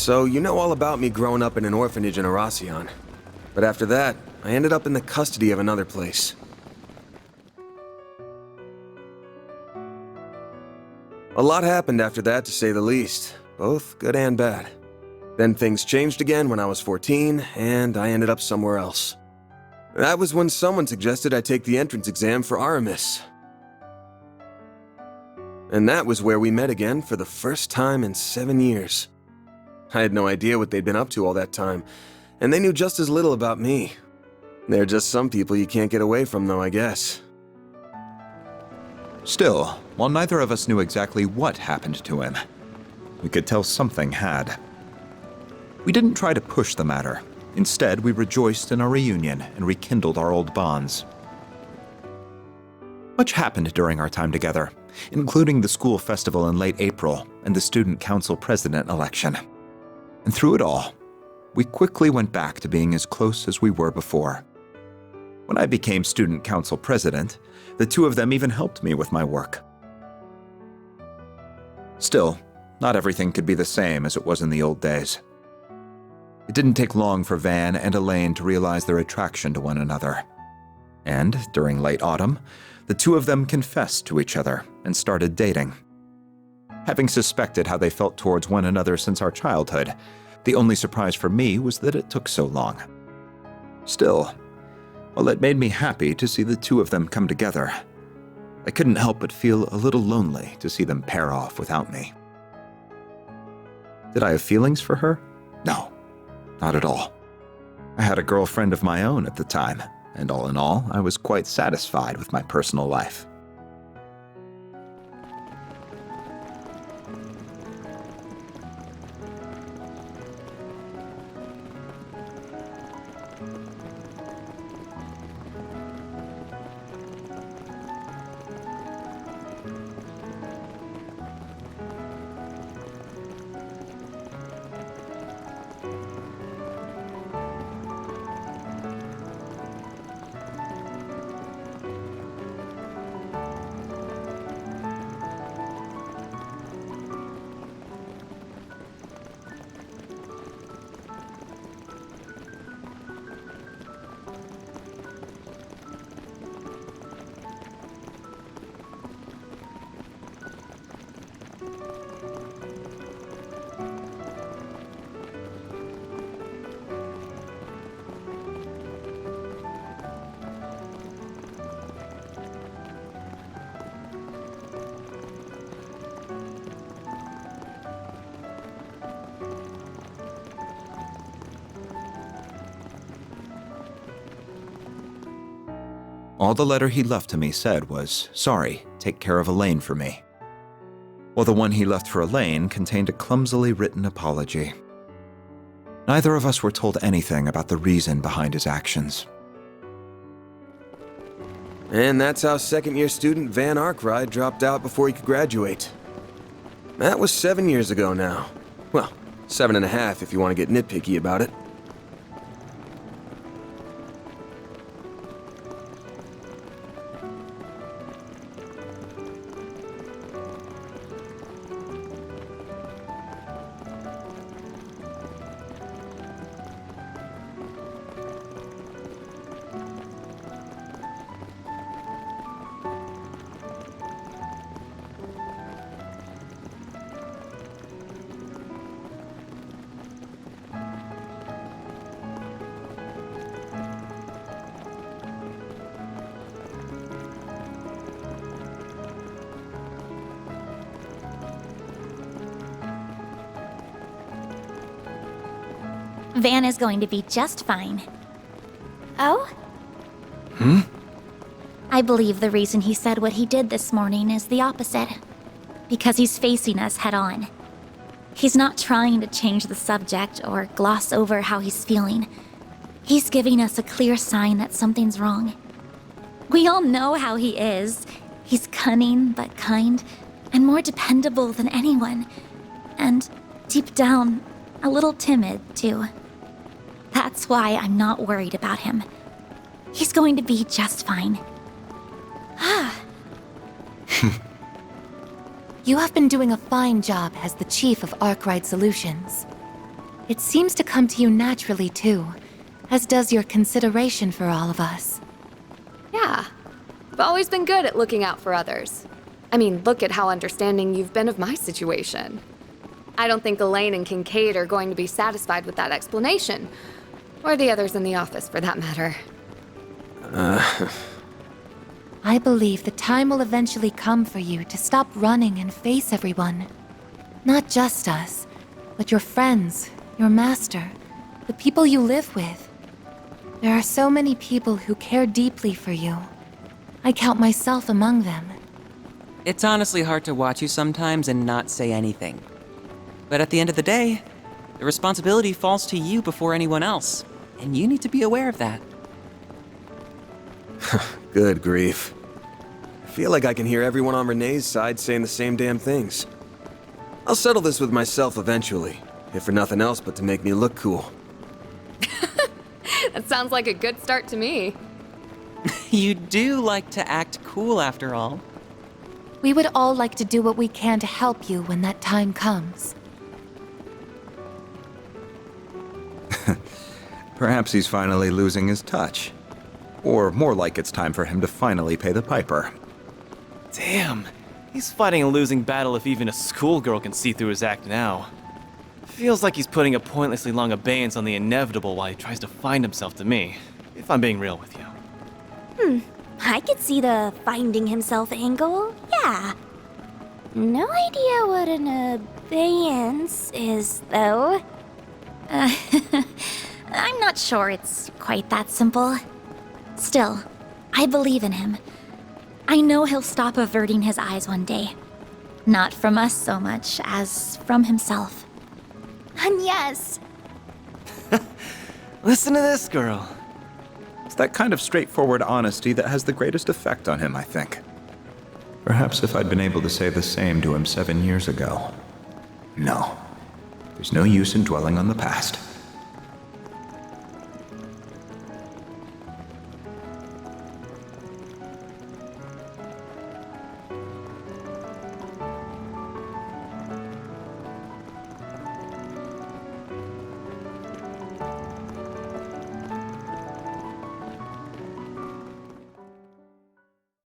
So you know all about me growing up in an orphanage in Arasion. But after that, I ended up in the custody of another place. A lot happened after that, to say the least, both good and bad. Then things changed again when I was 14, and I ended up somewhere else. That was when someone suggested I take the entrance exam for Aramis. And that was where we met again for the first time in 7 years. I had no idea what they'd been up to all that time, and they knew just as little about me. They're just some people you can't get away from, though, I guess. Still, while neither of us knew exactly what happened to him, we could tell something had. We didn't try to push the matter. Instead, we rejoiced in our reunion and rekindled our old bonds. Much happened during our time together, including the school festival in late April and the student council president election. And through it all, we quickly went back to being as close as we were before. When I became student council president, the two of them even helped me with my work. Still, not everything could be the same as it was in the old days. It didn't take long for Van and Elaine to realize their attraction to one another. And during late autumn, the two of them confessed to each other and started dating. Having suspected how they felt towards one another since our childhood, the only surprise for me was that it took so long. Still, while it made me happy to see the two of them come together, I couldn't help but feel a little lonely to see them pair off without me. Did I have feelings for her? No, not at all. I had a girlfriend of my own at the time, and all in all, I was quite satisfied with my personal life. All the letter he left to me said was, "Sorry, take care of Elaine for me," while the one he left for Elaine contained a clumsily written apology. Neither of us were told anything about the reason behind his actions. And that's how second-year student Van Arkwright dropped out before he could graduate. That was 7 years ago now. Well, 7.5 if you want to get nitpicky about it. Van is going to be just fine. Oh? I believe the reason he said what he did this morning is the opposite. Because he's facing us head on. He's not trying to change the subject or gloss over how he's feeling. He's giving us a clear sign that something's wrong. We all know how he is. He's cunning but kind, and more dependable than anyone. And deep down, a little timid, too. That's why I'm not worried about him. He's going to be just fine. You have been doing a fine job as the chief of Arkwright Solutions. It seems to come to you naturally, too, as does your consideration for all of us. Yeah. I've always been good at looking out for others. I mean, look at how understanding you've been of my situation. I don't think Elaine and Kincaid are going to be satisfied with that explanation. Or the others in the office, for that matter. I believe the time will eventually come for you to stop running and face everyone. Not just us, but your friends, your master, the people you live with. There are so many people who care deeply for you. I count myself among them. It's honestly hard to watch you sometimes and not say anything. But at the end of the day, the responsibility falls to you before anyone else, and you need to be aware of that. Good grief. I feel like I can hear everyone on Renee's side saying the same damn things. I'll settle this with myself eventually, if for nothing else but to make me look cool. That sounds like a good start to me. You do like to act cool after all. We would all like to do what we can to help you when that time comes. Perhaps he's finally losing his touch. Or more like it's time for him to finally pay the piper. Damn, he's fighting a losing battle if even a schoolgirl can see through his act now. Feels like he's putting a pointlessly long abeyance on the inevitable while he tries to find himself to me, if I'm being real with you. I could see the finding himself angle, yeah. No idea what an abeyance is, though. I'm not sure it's quite that simple. Still, I believe in him. I know he'll stop averting his eyes one day. Not from us so much as from himself. And yes, Listen to this girl. It's that kind of straightforward honesty that has the greatest effect on him, I think. Perhaps if I'd been able to say the same to him 7 years ago. No. There's no use in dwelling on the past.